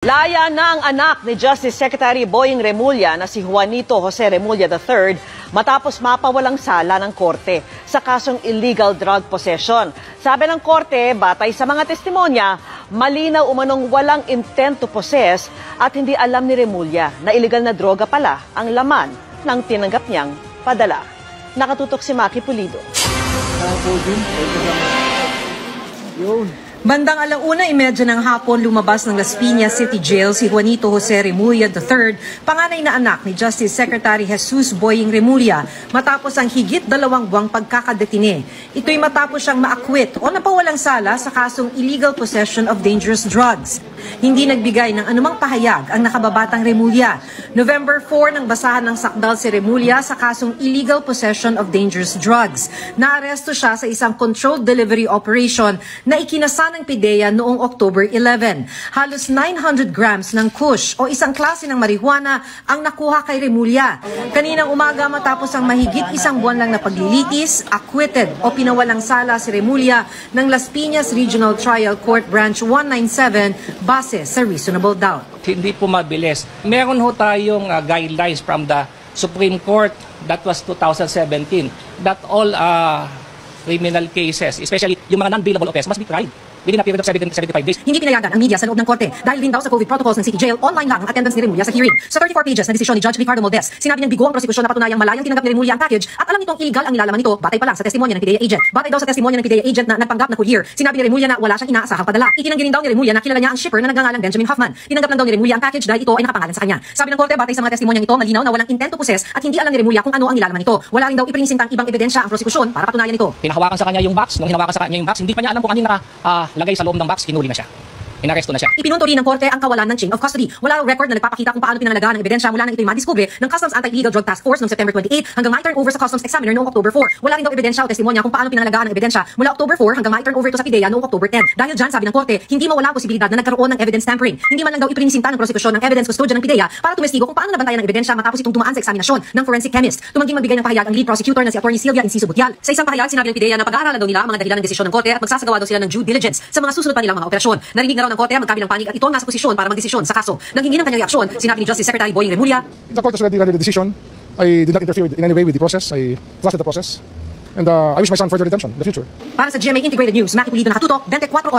Laya na ang anak ni Justice Secretary Boying Remulla na si Juanito Jose Remulla III matapos mapawalang sala ng korte sa kasong illegal drug possession. Sabi ng korte, batay sa mga testimonya, malinaw umanong walang intent to possess at hindi alam ni Remulla na illegal na droga pala ang laman ng tinanggap niyang padala. Nakatutok si Maki Pulido. Bandang 1:30 ng hapon, lumabas ng Las Piñas City Jail si Juanito Jose Remulla III, panganay na anak ni Justice Secretary Jesus Boying Remulla, matapos ang higit 2 buwang pagkakadetine. Ito'y matapos siyang ma-acquit o napawalang sala sa kasong illegal possession of dangerous drugs. Hindi nagbigay ng anumang pahayag ang nakababatang Remulla. November 4 nang basahan ng sakdal si Remulla sa kasong illegal possession of dangerous drugs. Naaresto siya sa isang controlled delivery operation na ikinasa ng PIDEA noong October 11. Halos 900 grams ng kush o isang klase ng marijuana ang nakuha kay Remulla. Kaninang umaga matapos ang mahigit 1 buwan lang na paglilitis, acquitted o pinawalang sala si Remulla ng Las Piñas Regional Trial Court Branch 197 base sa reasonable doubt. Hindi po mabilis. Meron ho tayong guidelines from the Supreme Court, that was 2017, that all criminal cases, especially yung mga non-bailable offense, must be tried within a period of 75 days. Hindi pinayagan ang media sa loob ng korte dahil din daw sa COVID protocols ng City Jail, online lang ang attendance ni Remulla sa hearing. Sa 34 pages na desisyon ni Judge Ricardo Moldes, sinabi niyang bigo ang prosekusyon na patunayang malayang tinanggap ni Remulla ang package at alam nitong illegal ang nilalaman nito batay pa lang sa testimonya ng PIDEA agent. Batay daw sa testimonya ng PIDEA agent na nagpanggap na courier, sinabi ni Remulla na wala siyang inaasahang padala. Itinanggi rin daw ni Remulla na kilala niya ang shipper na nagngangalang Benjamin Hoffman. Tinanggap lang daw ni Remulla ang package dahil ito ay nakapangalan sa kanya. Sabi ng korte, batay sa mga testimonyang ito, malinaw na walang intent to possess at hindi alam ni Remulla kung ano ang nilalaman nito. Wala rin daw iprinisintang ibang ebidensya ang prosekusyon para patunayan ito. Hinahawakan sa kanya yung box, nung hinahawakan sa kanya yung box, hindi pa niya alam kung ano nakalagay sa loob ng box, hinuli na siya. Inaresto na siya. Ipinunto rin ng korte ang kawalan ng chain of custody. Wala raw record na nagpapakita kung paano pinangalagaan ng ebidensya mula nang ito'y madiskubre ng Customs Anti-Illegal Drug Task Force noong September 28 hanggang ma-turn over sa Customs Examiner noong October 4. Wala rin daw ebidensya o testimonya kung paano pinangalagaan ng ebidensya mula October 4 hanggang ma-turn over ito sa PIDEA noong October 10. Dahil dyan, sabi ng korte, hindi mawala ang posibilidad na nagkaroon ng evidence tampering. Hindi man lang daw iprinisinta ng prosekusyon ng evidence custodian ng PIDEA para tumestigo kung paano nabantayan ng ebidensya matapos itong dumaan sa eksaminasyon ng forensic chemist. Tumangging magbigay ng pahayag ang lead prosecutor na si Attorney Sylvia Inciso Butial. Sa isang pahayag, sinabi ng PIDEA na pag-aaralan daw nila ang mga dahilan ng desisyon ng korte at magsasagawa daw sila ng due diligence sa mga susunod pa nilang mga operasyon. Narinig na raw ng korte ang magkabilang panig at ito ang nasa posisyon para magdesisyon sa kaso. Nang hingi ng kanyang reaksyon, sinabi ni Justice Secretary Boying Remulla, the court has already rendered the decision. I did not interfere in any way with the process. I trusted the process. And I wish my son further redemption in the future. Para sa GMA Integrated News, Maki Pulido, nakatutok, 24 oras.